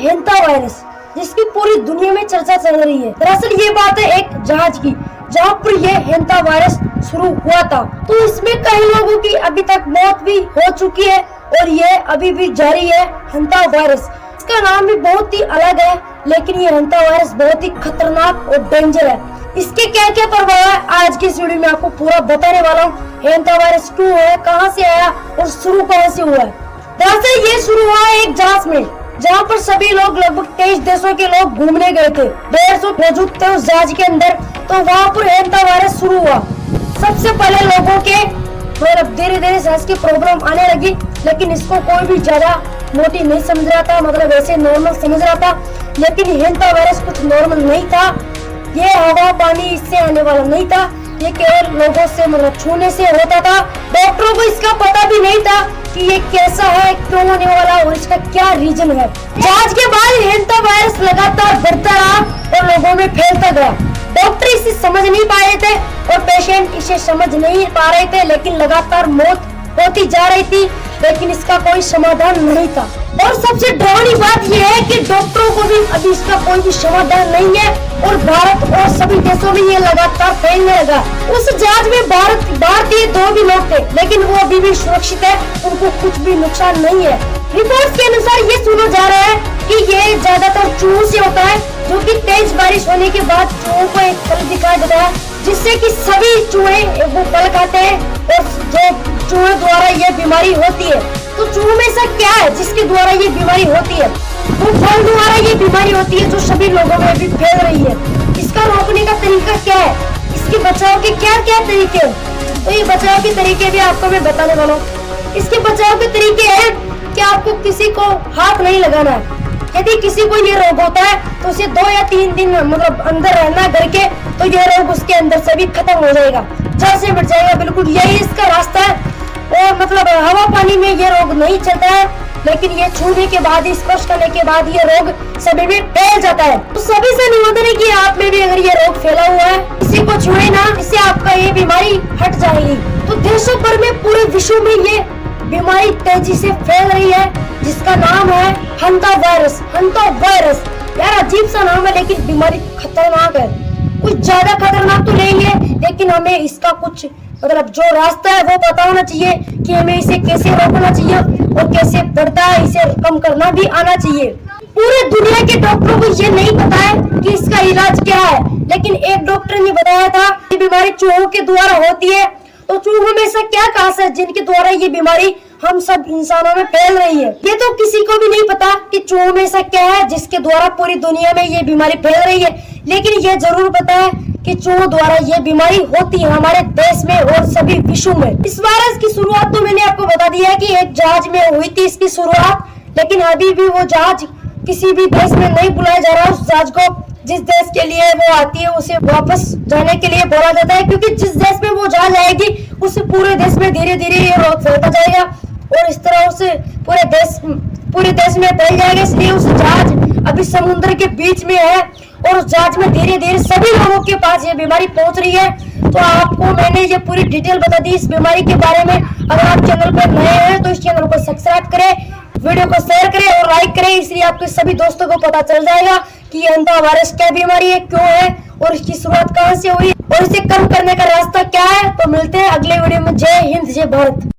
हेंटा virus, जिसकी पूरी दुनिया में चर्चा चल रही है। दरअसल ये बात है एक जहाज की, जहाँ पर ये हेंटा वायरस शुरू हुआ था। तो इसमें कई लोगों की अभी तक मौत भी हो चुकी है और ये अभी भी जारी है हेंटा वायरस। इसका नाम भी बहुत ही अलग है, लेकिन ये हेंटा वायरस बहुत ही खतरनाक और डेंजर है। इसके क्या क्या प्रभाव है आज की इस वीडियो में आपको पूरा बताने वाला हूँ। हेंटा वायरस क्यों है, कहाँ से आया और शुरू कहाँ से हुआ है। दरअसल ये शुरू हुआ है एक जहाज में, जहाँ पर सभी लोग लगभग 23 देशों के लोग घूमने गए थे। 150 मौजूद थे उस जहाज के अंदर। तो वहाँ पर हेंटा वायरस शुरू हुआ। सबसे पहले लोगों के धीरे धीरे सांस की प्रॉब्लम आने लगी, लेकिन इसको कोई भी ज्यादा मोटी नहीं समझ रहा था, मतलब ऐसे नॉर्मल समझ रहा था। लेकिन हेंटा वायरस कुछ नॉर्मल नहीं था। ये हवा पानी इससे आने वाला नहीं था, ये केवल लोगों से मतलब छूने से होता था। डॉक्टरों को इसका पता भी नहीं था कि ये कैसा है, क्यों होने वाला और इसका क्या रीजन है। जांच के बाद हेंटा वायरस लगातार बढ़ता रहा और लोगों में फैलता गया। डॉक्टर इसे समझ नहीं पा रहे थे और पेशेंट इसे समझ नहीं पा रहे थे, लेकिन लगातार मौत होती जा रही थी, लेकिन इसका कोई समाधान नहीं था। और सबसे डरावनी बात यह है कि डॉक्टरों को भी अभी इसका कोई भी समाधान नहीं है और भारत और सभी देशों में ये लगातार फैलने लगा। उस जहाज में भारतीय 2 भी लोग थे, लेकिन वो अभी भी सुरक्षित है, उनको कुछ भी नुकसान नहीं है। रिपोर्ट के अनुसार ये सुना जा रहा है कि ये ज्यादातर चूहों से होता है, जो कि तेज बारिश होने के बाद चूहों को एक फल दिखाई देता है, जिससे कि सभी चूहे वो फल खाते हैं और जो चूहे द्वारा ये बीमारी होती है। तो चूहों में ऐसा क्या है जिसके द्वारा ये बीमारी होती है? वो फल द्वारा ये बीमारी होती है, जो सभी लोगों में भी फैल रही है। इसका रोकने का तरीका क्या है, इसके बचाव के क्या क्या तरीके हैं? तो ये बचाव के तरीके भी आपको मैं बताने वाला हूँ। इसके बचाव के तरीके है कि आपको किसी को हाथ नहीं लगाना है। यदि किसी को ये रोग होता है तो उसे 2 या 3 दिन मतलब अंदर रहना घर के, तो ये रोग उसके अंदर से भी खत्म हो जाएगा, जड़ से मिट जाएगा। बिल्कुल यही इसका रास्ता है। और मतलब हवा पानी में ये रोग नहीं चलता है, लेकिन ये छूने के बाद, स्पर्श करने के बाद ये रोग सभी में फैल जाता है। तो सभी से निवेदन है कि आप में भी अगर ये रोग फैला हुआ है, किसी को छुए ना, इससे आपका ये बीमारी हट जाएगी। तो देशों भर में, पूरे विश्व में ये बीमारी तेजी से फैल रही है, जिसका नाम है हेंटा वायरस। हेंटा वायरस यार अजीब सा नाम है, लेकिन बीमारी खतरनाक है। कुछ ज्यादा खतरनाक तो नहीं है, लेकिन हमें इसका कुछ मतलब जो रास्ता है वो पता होना चाहिए कि हमें इसे कैसे रोकना चाहिए और कैसे बढ़ता है, इसे कम करना भी आना चाहिए। पूरे दुनिया के डॉक्टरों को ये नहीं पता है कि इसका इलाज क्या है, लेकिन एक डॉक्टर ने बताया था कि बीमारी चूहों के द्वारा होती है। तो चूहों में ऐसा क्या खास है जिनके द्वारा ये बीमारी हम सब इंसानों में फैल रही है? ये तो किसी को भी नहीं पता कि चूहों में ऐसा क्या है जिसके द्वारा पूरी दुनिया में ये बीमारी फैल रही है। लेकिन ये जरूर पता है कि चूहों द्वारा ये बीमारी होती है हमारे देश में और सभी विश्व में। इस वायरस की शुरुआत तो मैंने आपको बता दिया है कि एक जहाज में हुई थी इसकी शुरुआत, लेकिन अभी भी वो जहाज किसी भी देश में नहीं बुलाया जा रहा। उस जहाज को जिस देश के लिए वो आती है उसे वापस जाने के लिए बोला जाता है, क्योंकि जिस देश में वो जहाज आएगी उस पूरे देश में धीरे धीरे ये रोग फैलता जाएगा और इस तरह से पूरे देश में फैल जाएगा। इसलिए उस जहाज अभी समुद्र के बीच में है और उस जहाज में धीरे धीरे सभी लोगों के पास ये बीमारी पहुंच रही है। तो आपको मैंने ये पूरी डिटेल बता दी इस बीमारी के बारे में। अगर आप चैनल पर नए हैं तो इस चैनल को सब्सक्राइब करें, वीडियो को शेयर करें और लाइक करें, इसलिए आपके सभी दोस्तों को पता चल जाएगा कि हेंटा वायरस क्या बीमारी है, क्यों है और इसकी शुरुआत कहाँ से हुई और इसे कम करने का रास्ता क्या है। तो मिलते हैं अगले वीडियो में। जय हिंद, जय भारत।